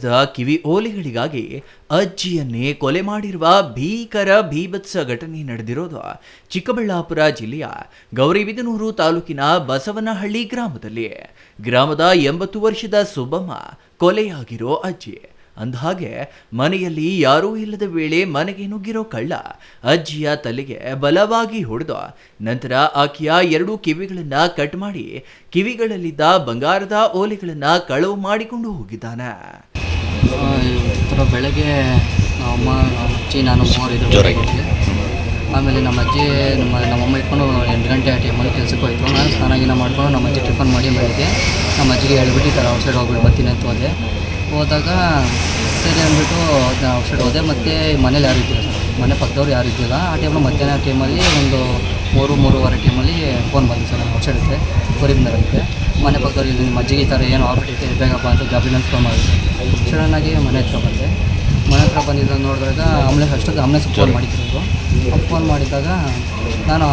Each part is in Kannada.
ಬಂಗಾರದ ಕಿವಿ ಓಲೆಗಳಿಗಾಗಿ ಅಜ್ಜಿಯನ್ನೇ ಕೊಲೆ ಮಾಡಿರುವ ಭೀಕರ ಭೀಭತ್ಸ ಘಟನೆ ನಡೆದಿರೋದು ಚಿಕ್ಕಬಳ್ಳಾಪುರ ಜಿಲ್ಲೆಯ ಗೌರಿಬಿದನೂರು ತಾಲೂಕಿನ ಬಸವನಹಳ್ಳಿ ಗ್ರಾಮದ 80 ವರ್ಷದ ಸುಬ್ಬಮ್ಮ ಕೊಲೆಯಾಗಿರೋ ಅಜ್ಜಿ. ಅಂದಹಾಗೆ ಮನೆಯಲ್ಲಿ ಯಾರೂ ಇಲ್ಲದ ವೇಳೆ ಮನೆಗೆ ನುಗ್ಗಿರೋ ಕಳ್ಳ ಅಜ್ಜಿಯ ತಲೆಗೆ ಬಲವಾಗಿ ಹೊಡೆದು ನಂತರ ಆಕೆಯ 2 ಕಿವಿಗಳನ್ನ ಕಟ್ ಮಾಡಿ ಕಿವಿಗಳಲ್ಲಿದ್ದ ಬಂಗಾರದ ಓಲೆಗಳನ್ನ ಕಳವು ಮಾಡಿಕೊಂಡು ಹೋಗಿದ್ದಾನೆ. ಬೆಳಗ್ಗೆ ನಮ್ಮ ಅಜ್ಜಿ ನಾನು ಮೂವರಿದ್ದೆ. ಆಮೇಲೆ ನಮ್ಮ ಅಜ್ಜಿ ನಮ್ಮಮ್ಮ ಇಟ್ಕೊಂಡು 8 ಗಂಟೆ ಆ ಟೈಮಲ್ಲಿ ಕೆಲಸಕ್ಕೆ ಹೋಯ್ತು. ನಾನು ಸ್ನಾನ ಮಾಡ್ಕೊಂಡು ನಮ್ಮ ಅಜ್ಜಿ ಟಿಫನ್ ಮಾಡಿ ಬೆಳಗ್ಗೆ ನಮ್ಮ ಅಜ್ಜಿಗೆ ಹೇಳ್ಬಿಟ್ಟು ಈ ಥರ ಔಟ್ಸೈಡ್ ಹೋಗ್ಬಿಟ್ಟು ಬರ್ತೀನಿ ಅಂತ ಹೋದಾಗ ಸರಿ ಅಂದ್ಬಿಟ್ಟು ಔಟ್ಸೈಡ್ ಹೋದೆ. ಮತ್ತು ಮನೇಲಿ ಯಾರು ಇದ್ದಿಲ್ಲ ಸರ್, ಮನೆ ಪಕ್ಕದವ್ರು ಯಾರು ಇದ್ದಿಲ್ಲ. ಆ ಟೈಮಲ್ಲಿ ಮಧ್ಯಾಹ್ನ ಟೈಮಲ್ಲಿ ಒಂದು 3-3:30 ಟೈಮಲ್ಲಿ ಫೋನ್ ಬಂದು ಸರ್, ನಾನು ಔಟ್ಸೈಡ್ ಇದ್ದೆ, ಗೌರಿಬಿದನೂರಲ್ಲಿ. ಮನೆ ಪಕ್ಕದವ್ರು ಇಲ್ಲಿ ನಿಮ್ಮ ಅಜ್ಜಿಗೆ ಈ ಥರ ಏನು ಆಗ್ಬಿಟ್ಟಿದೆ ಬೇಗಪ್ಪ ಅಂತ ಗಾಬರಿನಲ್ಲಿ ಫೋನ್ ಮಾಡಿದೆ. ಸಡನ್ನಾಗಿ ಮನೆ ಹತ್ರ ಬಂದೆ. ಮನೆ ಹತ್ರ ಬಂದಿದ್ದಾಗ ನೋಡಿದಾಗ ಆಂಬುಲೆನ್ಸ್ ಫೋನ್ ಮಾಡಿದ್ರು. ಫೋನ್ ಮಾಡಿದಾಗ ನಾನು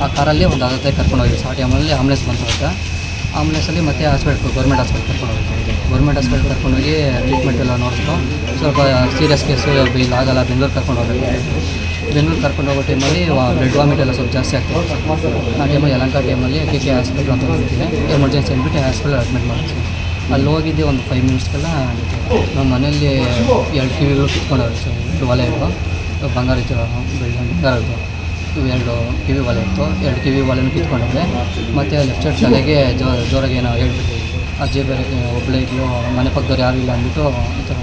ಆ ಕಾರಲ್ಲಿ ಒಂದು ಅರ್ಧ ಕರ್ಕೊಂಡು ಹೋಗಿದ್ದೆ. ಆ ಟೈಮಲ್ಲಿ ಆಂಬುಲೆನ್ಸ್ ಬಂತು. ಆಂಬುಲೆನ್ಸಲ್ಲಿ ಮತ್ತೆ ಗೌರ್ಮೆಂಟ್ ಹಾಸ್ಪಿಟಲ್ ಕರ್ಕೊಂಡೋಗಿ ಟ್ರೀಟ್ಮೆಂಟ್ ಎಲ್ಲ ನೋಡಿದ್ರು. ಸ್ವಲ್ಪ ಸೀರಿಯಸ್ ಕೇಸು ಇಲ್ಲ ಆಗಲ್ಲ, ಬೆಂಗಳೂರು ಕರ್ಕೊಂಡು ಹೋಗೋ ಟೈಮಲ್ಲಿ ಬ್ಲಡ್ ವಾಮಿಟ್ ಎಲ್ಲ ಸ್ವಲ್ಪ ಜಾಸ್ತಿ ಆಗ್ತದೆ. ಆ ಟೈಮಲ್ಲಿ ಯಲಹಂಕ ಟೈಮಲ್ಲಿ KK ಹಾಸ್ಪಿಟಲ್ ಅಂತ ಹೋಗ್ತಿದ್ದೆ. ಎಮರ್ಜೆನ್ಸಿ ಅಂದ್ಬಿಟ್ಟು ಹಾಸ್ಪಿಟಲ್ ಅಡ್ಮಿಟ್ ಮಾಡಿದ್ವಿ. ಅಲ್ಲಿ ಹೋಗಿದ್ದೆ ಒಂದು 5 ಮಿನಿಟ್ಸ್ಗೆಲ್ಲ ನಮ್ಮ ಮನೆಯಲ್ಲಿ 2 ಕಿವಿಗಳು ಕಿತ್ಕೊಂಡವ್ರು ಸರ್. 2 ಒಲೆ ಇತ್ತು, ಬಂಗಾರದ್ದು ಇವು 2 ಕಿವಿ ಒಲೆ ಇತ್ತು. 2 ಕಿವಿ ಒಲೆನೂ ಕಿತ್ಕೊಂಡಿದ್ದೆ. ಮತ್ತು ಲೆಫ್ಟ್ ಸೈಡ್ ತಲೆಗೆ ಜೋರಾಗಿ ಏನೋ ಹೇಳ್ಬಿಟ್ಟು ಅಜ್ಜಿ ಬೇರೆ ಒಬ್ಬಳೇ ಇದ್ಲು, ಮನೆ ಪಕ್ಕದವ್ರು ಯಾರೂ ಇಲ್ಲ ಅಂದ್ಬಿಟ್ಟು ಈ ಥರ.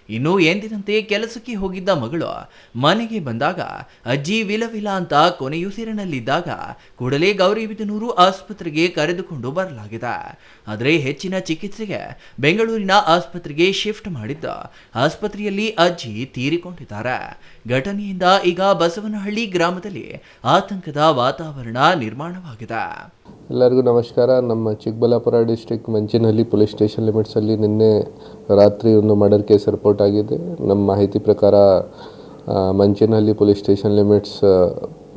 ಇನ್ನು ಎಂದಿನಂತೆ ಕೆಲಸಕ್ಕೆ ಹೋಗಿದ್ದ ಮಗಳು ಮನೆಗೆ ಬಂದಾಗ ಅಜ್ಜಿ ವಿಲವಿಲ ಅಂತ ಕೊನೆಯುಸಿರಿನಲ್ಲಿದ್ದಾಗ ಕೂಡಲೇ ಗೌರಿಬಿದನೂರು ಆಸ್ಪತ್ರೆಗೆ ಕರೆದುಕೊಂಡು ಬರಲಾಗಿದೆ. ಆದರೆ ಹೆಚ್ಚಿನ ಚಿಕಿತ್ಸೆಗೆ ಬೆಂಗಳೂರಿನ ಆಸ್ಪತ್ರೆಗೆ ಶಿಫ್ಟ್ ಮಾಡಿದ್ದ ಆಸ್ಪತ್ರೆಯಲ್ಲಿ ಅಜ್ಜಿ ತೀರಿಕೊಂಡಿದ್ದಾರೆ. ಘಟನೆಯಿಂದ ಈಗ ಬಸವನಹಳ್ಳಿ ಗ್ರಾಮದಲ್ಲಿ ಆತಂಕದ ವಾತಾವರಣ ನಿರ್ಮಾಣವಾಗಿದೆ. ಎಲ್ಲರಿಗೂ ನಮಸ್ಕಾರ. ನಮ್ಮ Chikkaballapur district Manchenahalli police station ಲಿಮಿಟ್ಸಲ್ಲಿ ನಿನ್ನೆ ರಾತ್ರಿ ಒಂದು ಮರ್ಡರ್ ಕೇಸ್ ರಿಪೋರ್ಟ್ ಆಗಿದೆ. ನಮ್ಮ ಮಾಹಿತಿ ಪ್ರಕಾರ Manchenahalli police station limits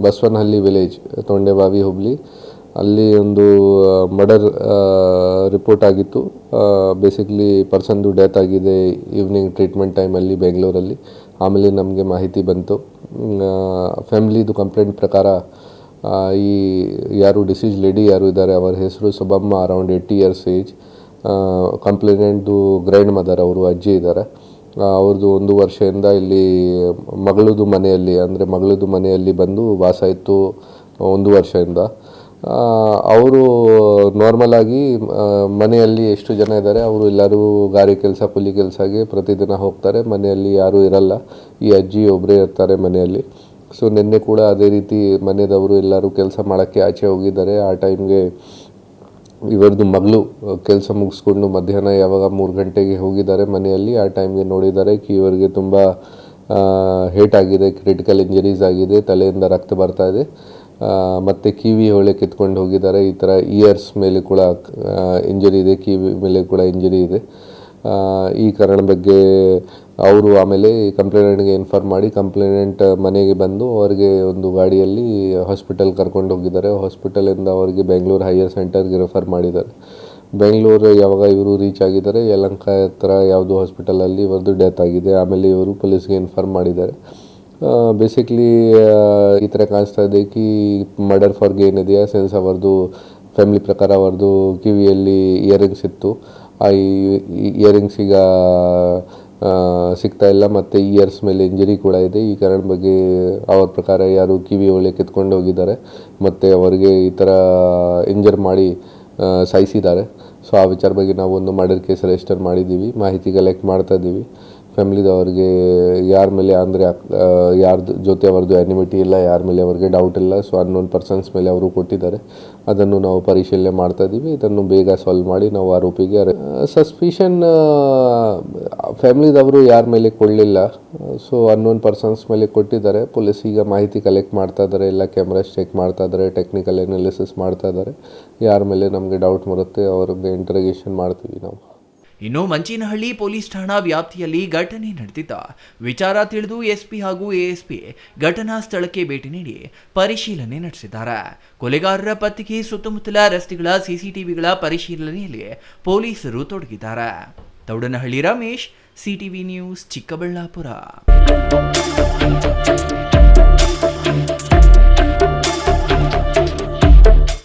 Basavanahalli village, Tondebavi Hubli, ಅಲ್ಲಿ ಒಂದು ಮರ್ಡರ್ ರಿಪೋರ್ಟ್ ಆಗಿತ್ತು. ಬೇಸಿಕ್ಲಿ ಪರ್ಸನ್ದು ಡೆತ್ ಆಗಿದೆ ಈವ್ನಿಂಗ್ ಟ್ರೀಟ್ಮೆಂಟ್ ಟೈಮಲ್ಲಿ ಬೆಂಗಳೂರಲ್ಲಿ. ಆಮೇಲೆ ನಮಗೆ ಮಾಹಿತಿ ಬಂತು. ಫ್ಯಾಮಿಲಿದು ಕಂಪ್ಲೇಂಟ್ ಪ್ರಕಾರ ಈ ಯಾರು ಡಿಸೀಸ್ ಲೇಡಿ ಯಾರು ಇದ್ದಾರೆ ಅವರ ಹೆಸರು ಸುಬ್ಬಮ್ಮ, ಅರೌಂಡ್ 80 years ಏಜ್. ಕಂಪ್ಲೇನೆಂಟ್ದು ಗ್ರ್ಯಾಂಡ್ ಮದರ್, ಅವರು ಅಜ್ಜಿ ಇದ್ದಾರೆ. ಅವ್ರದ್ದು 1 ವರ್ಷದಿಂದ ಇಲ್ಲಿ ಮಗಳದು ಮನೆಯಲ್ಲಿ ಬಂದು ವಾಸ ಇತ್ತು 1 ವರ್ಷದಿಂದ. ಅವರು ನಾರ್ಮಲ್ ಆಗಿ ಮನೆಯಲ್ಲಿ ಎಷ್ಟು ಜನ ಇದ್ದಾರೆ ಅವರು ಎಲ್ಲರೂ ಗಾರೆ ಕೆಲಸ, ಕೂಲಿ ಕೆಲಸಕ್ಕೆ ಪ್ರತಿದಿನ ಹೋಗ್ತಾರೆ. ಮನೆಯಲ್ಲಿ ಯಾರೂ ಇರಲ್ಲ, ಈ ಅಜ್ಜಿ ಒಬ್ಬರೇ ಇರ್ತಾರೆ ಮನೆಯಲ್ಲಿ. ಸೊ ನಿನ್ನೆ ಕೂಡ ಅದೇ ರೀತಿ ಮನೆಯದವರು ಎಲ್ಲರೂ ಕೆಲಸ ಮಾಡೋಕ್ಕೆ ಆಚೆ ಹೋಗಿದ್ದಾರೆ. ಆ ಟೈಮ್ಗೆ ಇವರದ್ದು ಮಗಳು ಕೆಲಸ ಮುಗಿಸ್ಕೊಂಡು ಮಧ್ಯಾಹ್ನ ಯಾವಾಗ 3 ಗಂಟೆಗೆ ಹೋಗಿದ್ದಾರೆ ಮನೆಯಲ್ಲಿ. ಆ ಟೈಮ್ಗೆ ನೋಡಿದ್ದಾರೆ ಇವರಿಗೆ ತುಂಬ ಹೇಟ್ ಆಗಿದೆ, ಕ್ರಿಟಿಕಲ್ ಇಂಜರೀಸ್ ಆಗಿದೆ, ತಲೆಯಿಂದ ರಕ್ತ ಬರ್ತಾ ಇದೆ. ಮತ್ತು ಕಿವಿ ಹೊಳೆ ಕಿತ್ಕೊಂಡು ಹೋಗಿದ್ದಾರೆ. ಈ ಥರ ಇಯರ್ಸ್ ಮೇಲೆ ಕೂಡ ಇಂಜರಿ ಇದೆ, ಕಿವಿ ಮೇಲೆ ಕೂಡ ಇಂಜರಿ ಇದೆ. ಈ ಕಾರಣ ಬಗ್ಗೆ ಅವರು ಆಮೇಲೆ ಕಂಪ್ಲೇನೆಂಟ್ಗೆ ಇನ್ಫಾರ್ಮ್ ಮಾಡಿ ಕಂಪ್ಲೇನೆಂಟ್ ಮನೆಗೆ ಬಂದು ಅವರಿಗೆ ಒಂದು ಗಾಡಿಯಲ್ಲಿ ಹಾಸ್ಪಿಟಲ್ ಕರ್ಕೊಂಡು ಹೋಗಿದ್ದಾರೆ. ಹಾಸ್ಪಿಟಲಿಂದ ಅವರಿಗೆ ಬೆಂಗಳೂರು ಹೈಯರ್ ಸೆಂಟರ್ಗೆ ರೆಫರ್ ಮಾಡಿದ್ದಾರೆ. ಬೆಂಗಳೂರು ಯಾವಾಗ ಇವರು ರೀಚ್ ಆಗಿದ್ದಾರೆ, ಯಲಹಂಕ ಹತ್ರ ಯಾವುದೋ ಹಾಸ್ಪಿಟಲಲ್ಲಿ ಇವ್ರದ್ದು ಡೆತ್ ಆಗಿದೆ. ಆಮೇಲೆ ಇವರು ಪೊಲೀಸ್ಗೆ ಇನ್ಫಾರ್ಮ್ ಮಾಡಿದ್ದಾರೆ. ಬೇಸಿಕ್ಲಿ ಈ ಥರ ಕಾಣಿಸ್ತಾ ಇದೆ ಕಿ ಮರ್ಡರ್ ಫಾರ್ ಗೇನ್ ಇದೆಯಾ, ಸೆನ್ಸ್ ಅವ್ರದ್ದು ಫ್ಯಾಮಿಲಿ ಪ್ರಕಾರ ಅವ್ರದ್ದು ಕಿವಿಯಲ್ಲಿ ಇಯರಿಂಗ್ಸ್ ಇತ್ತು. ಆ ಇಯರಿಂಗ್ಸ್ ಈಗ ಸಿಗ್ತಾ ಇಲ್ಲ, ಮತ್ತು ಇಯರ್ಸ್ ಮೇಲೆ ಇಂಜರಿ ಕೂಡ ಇದೆ. ಈ ಕಾರಣ ಬಗ್ಗೆ ಅವ್ರ ಪ್ರಕಾರ ಯಾರು ಕಿವಿ ಒಳ್ಳೆ ಕಿತ್ಕೊಂಡು ಹೋಗಿದ್ದಾರೆ ಮತ್ತು ಅವರಿಗೆ ಈ ಥರ ಇಂಜರ್ ಮಾಡಿ ಸಾಯಿಸಿದ್ದಾರೆ. ಸೊ ಆ ವಿಚಾರ ಬಗ್ಗೆ ನಾವು ಒಂದು ಮರ್ಡರ್ ಕೇಸ್ ರಿಜಿಸ್ಟರ್ ಮಾಡಿದ್ದೀವಿ, ಮಾಹಿತಿ ಕಲೆಕ್ಟ್ ಮಾಡ್ತಾ ಇದ್ದೀವಿ. ಫ್ಯಾಮಿಲಿದವ್ರಿಗೆ ಯಾರ ಮೇಲೆ ಅಂದರೆ ಯಾರ ಜೊತೆ ಅವ್ರದ್ದು ಎನಿಮಿಟಿ ಇಲ್ಲ, ಯಾರ ಮೇಲೆ ಅವ್ರಿಗೆ ಡೌಟ್ ಇಲ್ಲ. ಸೊ ಅನ್ನೋನ್ ಪರ್ಸನ್ಸ್ ಮೇಲೆ ಅವರು ಕೊಟ್ಟಿದ್ದಾರೆ, ಅದನ್ನು ನಾವು ಪರಿಶೀಲನೆ ಮಾಡ್ತಾ ಇದ್ದೀವಿ. ಇದನ್ನು ಬೇಗ ಸಾಲ್ವ್ ಮಾಡಿ ನಾವು ಆರೋಪಿಗೆ ಸಸ್ಪಿಷನ್ ಫ್ಯಾಮಿಲಿದವರು ಯಾರ ಮೇಲೆ ಕೊಡಲಿಲ್ಲ. ಸೊ ಅನ್ನೋನ್ ಪರ್ಸನ್ಸ್ ಮೇಲೆ ಕೊಟ್ಟಿದ್ದಾರೆ. ಪೊಲೀಸ್ ಈಗ ಮಾಹಿತಿ ಕಲೆಕ್ಟ್ ಮಾಡ್ತಾ ಇದ್ದಾರೆ, ಎಲ್ಲ ಕ್ಯಾಮ್ರಾಸ್ ಚೆಕ್ ಮಾಡ್ತಾ ಇದ್ದಾರೆ, ಟೆಕ್ನಿಕಲ್ ಅನಾಲಿಸಿಸ್ ಮಾಡ್ತಾ ಇದ್ದಾರೆ. ಯಾರ ಮೇಲೆ ನಮಗೆ ಡೌಟ್ ಬರುತ್ತೆ ಅವ್ರಿಗೆ ಇಂಟರೋಗೇಷನ್ ಮಾಡ್ತೀವಿ ನಾವು. ಇನ್ನು ಮಂಚೇನಹಳ್ಳಿ ಪೊಲೀಸ್ ಠಾಣಾ ವ್ಯಾಪ್ತಿಯಲ್ಲಿ ಘಟನೆ ನಡೆದಿದ್ದ ವಿಚಾರ ತಿಳಿದು ಎಸ್ಪಿ ಹಾಗೂ ಎಎಸ್ಪಿ ಘಟನಾ ಸ್ಥಳಕ್ಕೆ ಭೇಟಿ ನೀಡಿ ಪರಿಶೀಲನೆ ನಡೆಸಿದ್ದಾರೆ. ಕೊಲೆಗಾರರ ಪತ್ತೆಗೆ ಸುತ್ತಮುತ್ತಲ ರಸ್ತೆಗಳ ಸಿಸಿಟಿವಿಗಳ ಪರಿಶೀಲನೆಯಲ್ಲಿ ಪೊಲೀಸರು ತೊಡಗಿದ್ದಾರೆ. Thoudanahalli Ramesh, CTV news, Chikkaballapur.